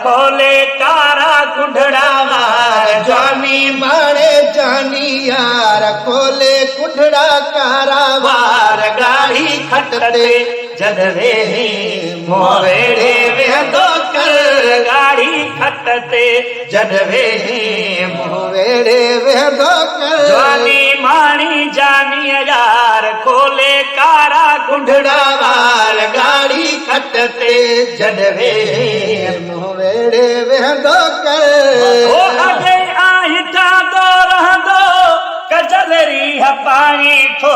खोले कारा कुंडड़ा वार जानी माणे जानी यार खोले कुंडड़ा कारा वार गाड़ी खटते जदवे मोवेड़े वेंदो कर गाड़ी खटते जदवे मोवेड़े वेंदो कर जानी माणी जानी यार खोले कारा कुंडड़ा वार गाड़ी खटते जदवे मोवेड़े वेंदो कर ओ अगे आही ठादो रहंदो कजलरी पाणी थो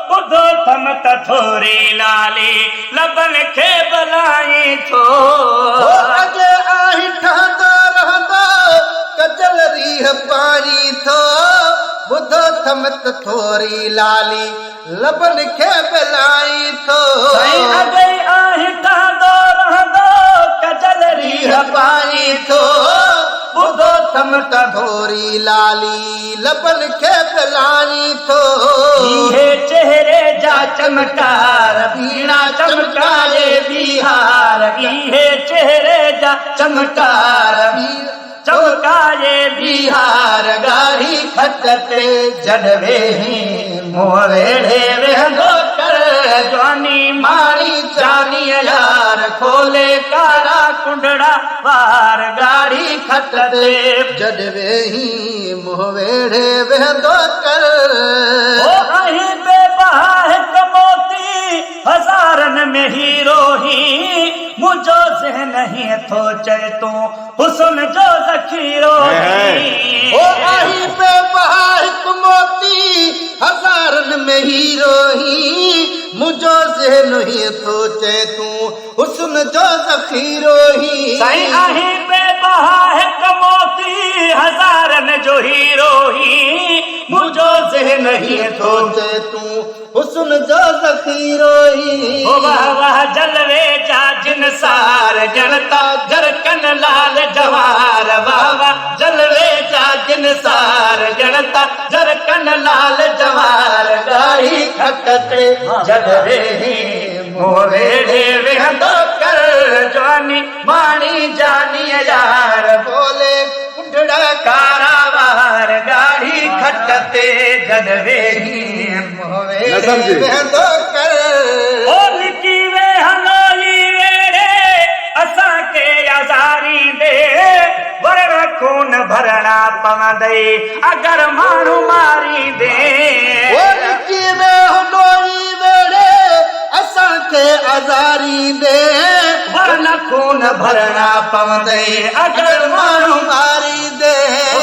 बुधो थम त थोरी लाली लबन खे बलाई थो अगे आही ठादो रहंदो कजलरी पाणी थो बुधो थम त थोरी लाली लबन खे बलाई थो अगे आही ठादो रहंदो कजलरी पाणी थो बुधो थम त थोरी लाली लबन खे बलाई थो ये चेहरे जा चमकार बीना चमकाए बिहार ये चेहरे जा चमकार चमकाए बिहार गाड़ी खटते जडवे मोवेड़े वेंदो कर जानी मारी जानी यार खोले कारा कुंडड़ा वार गाड़ी खटते जडवे ही मोवेड़े वेंदो कर ओ अही बेबहा हिक मोती हज़ारन में हीरो ही मुझो ज़हन ही थो चए तू हुस्न जो ज़खीरो ओ आही बेबहा हिक मोती हज़ारन में हीरो ही मुझो ज़हन ही थो चए तू हुस्न जो ज़खीरो ही साईं आही बेबहा हिक मोती हज़ारन जो हीरो ही मुझो ज़हन ही थो चए तू हुस्न जो ज़खीरो ही ओ वाह वाह जलवे जा जिनसार जनता जरकन लाल जवार वाह वाह जलवे जा जिनसार जनता जरकन लाल जवार गाड़ी खटते जडवे मोवेड़े वेंदो कर जानी माणी जानी यार बोले कुंडड़ा कारा वार गाड़ी खटते जडवे मोवेड़े वेंदो कर ओ लिकी वे हलोई वेड़े असा के आजारी दे वरण खून भरणा पवंदे अगर माण्हू मारी दे ओ लिकी वे हलोई वेड़े असा के आजारी दे वरण खून भरणा पवंदे अगर माण्हू मारी दे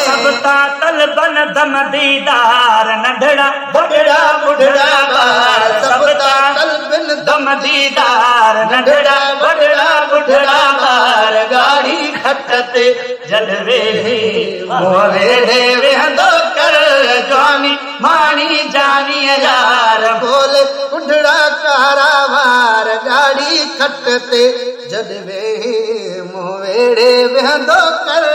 सब ता तलबन दम दीदार नंढड़ा बड़ड़ा बुढ़ड़ा बार सब ता तलबन दम दीदार नंढड़ा बड़ड़ा बुढ़ड़ा बार गाड़ी खटते जलवे मोवेड़े वेंदो कर जानी माणी जानी यार बोले कुंडड़ा कारा वार गाड़ी खटते जडवे मोवेड़े वेंदो कर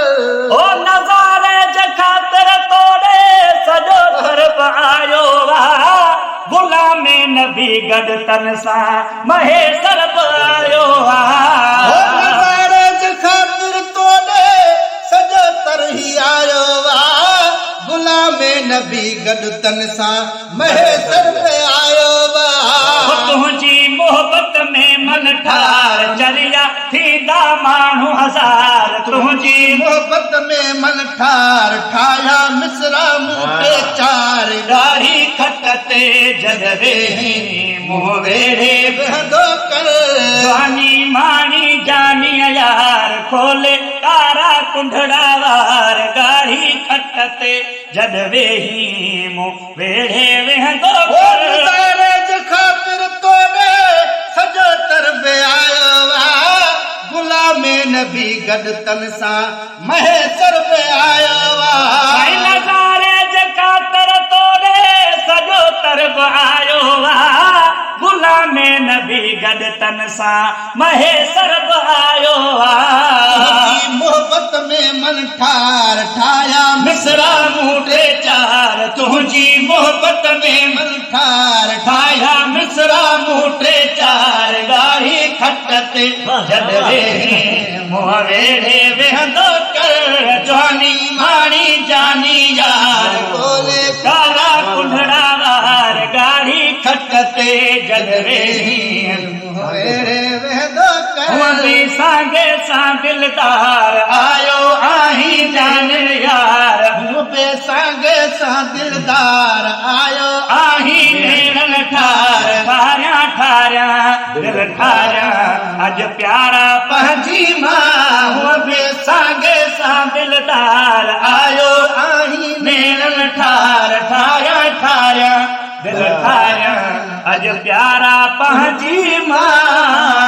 ओ नज़ारे जे ख़ातिर तोड़े सॼो तरफ़ आयो वाह गुलामे नबी गॾ तन सां महेसर बि आयो ओ नज़ारे जे ख़ातिर तोड़े सॼो तरही आयो वाह गुलामे नबी गॾ तन सां महेसर बि आयो वाह तुंहिंजी मोहबत में मन ठार चरिया थींदा माण्हू हज़ार तुंहिंजी मोहबत में मन ठार ठाया मिसरा मूंखे चार गाड़ी खटते जडवे मोवेड़े वेंदो कर जानी माणी जानी यार खोले कारा कुंडड़ा वार गाड़ी खटते जडवे मोवेड़े वेंदो कर नज़ारे जे ख़ातिर तोड़े सॼो तरफ़ आयो वाह गुलामे नबी गॾ तन सां महेसर बि आयो वाह नज़ारे जे ख़ातिर तोड़े सॼो तरफ़ आयो वाह गुलामे नबी गॾ तन सां महेसर बि आयो मोहबत में मन ठार ठाया मिसरा मूठे चार तुंहिंजी मोहबत में मन ठार ठाया मिसरा मूठे चार गाड़ी खटते जद वेही मुंह वेड़े वेहंदो कर जवानी माणी जानी यार बोले काला कुंडड़ा वार गाड़ी खटते जद वेही वेड़े वेंदो हुंदी सांगे सां दिलदार आयो आही जान यार पे सांगे सा दिलदार आयो आही नेड़न ठार ठारिया ठारिया दिल ठारिया अज प्यारा पंहिंजी मां हुअ बि सांगे सां दिलदार आयो आही नेड़न ठार ठारिया ठारिया दिल ठारिया अज प्यारा पंहिंजी मां